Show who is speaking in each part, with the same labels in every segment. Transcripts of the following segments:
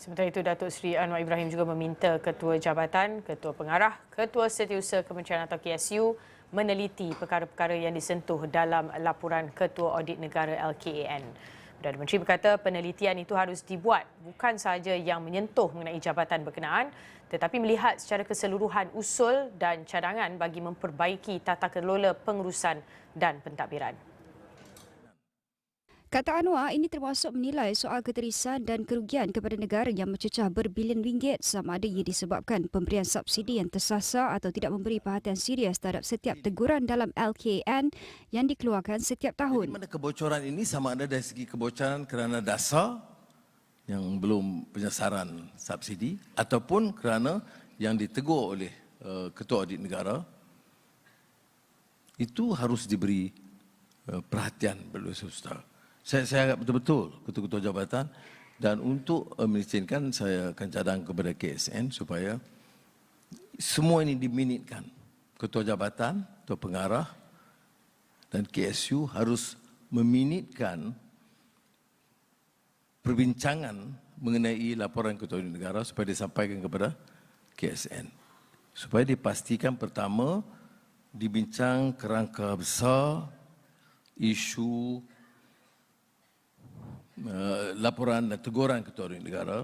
Speaker 1: Sementara itu, Datuk Seri Anwar Ibrahim juga meminta Ketua Jabatan, Ketua Pengarah, Ketua Setiausaha Kementerian atau KSU meneliti perkara-perkara yang disentuh dalam laporan Ketua Audit Negara LKAN. Perdana Menteri berkata penelitian itu harus dibuat bukan sahaja yang menyentuh mengenai jabatan berkenaan tetapi melihat secara keseluruhan usul dan cadangan bagi memperbaiki tata kelola pengurusan dan pentadbiran.
Speaker 2: Kata Anwar, ini termasuk menilai soal keterisan dan kerugian kepada negara yang mencecah berbilion ringgit sama ada ia disebabkan pemberian subsidi yang tersasar atau tidak memberi perhatian serius terhadap setiap teguran dalam LKAN yang dikeluarkan setiap tahun.
Speaker 3: Jadi mana kebocoran ini sama ada dari segi kebocoran kerana dasar yang belum penyasaran subsidi ataupun kerana yang ditegur oleh Ketua Audit Negara, itu harus diberi perhatian oleh saudara. Saya agak betul-betul ketua-ketua jabatan dan untuk mengizinkan saya akan cadang kepada KSN supaya semua ini diminitkan. Ketua jabatan, ketua pengarah dan KSU harus meminitkan perbincangan mengenai laporan Ketua Audit Negara supaya disampaikan kepada KSN. Supaya dipastikan pertama dibincang kerangka besar isu laporan dan teguran Ketua Audit Negara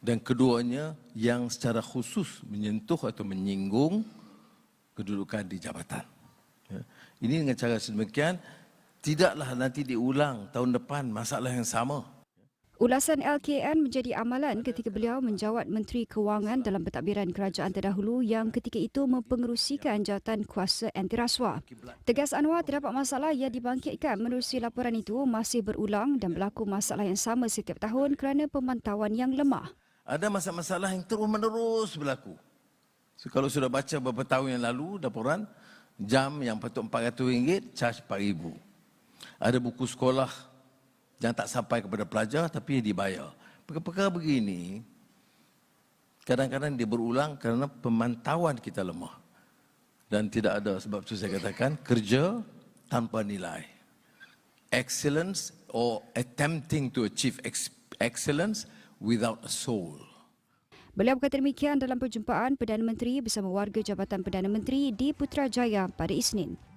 Speaker 3: dan keduanya yang secara khusus menyentuh atau menyinggung kedudukan di jabatan. Ini dengan cara sedemikian tidaklah nanti diulang tahun depan masalah yang sama.
Speaker 2: Ulasan LKAN menjadi amalan ketika beliau menjawat Menteri Kewangan dalam pentadbiran kerajaan terdahulu yang ketika itu mempengerusikan jawatan kuasa anti rasuah. Tegas Anwar, terdapat masalah yang dibangkitkan menerusi laporan itu masih berulang dan berlaku masalah yang sama setiap tahun kerana pemantauan yang lemah.
Speaker 3: Ada masalah-masalah yang terus-menerus berlaku. So, kalau sudah baca beberapa tahun yang lalu laporan, jam yang patut RM400 charge RM4,000. Ada buku sekolah yang tak sampai kepada pelajar tapi dibayar. Perkara-perkara begini kadang-kadang dia berulang kerana pemantauan kita lemah. Dan tidak ada, sebab itu saya katakan kerja tanpa nilai. Excellence or attempting to achieve excellence without a soul.
Speaker 2: Beliau berkata demikian dalam perjumpaan Perdana Menteri bersama warga Jabatan Perdana Menteri di Putrajaya pada Isnin.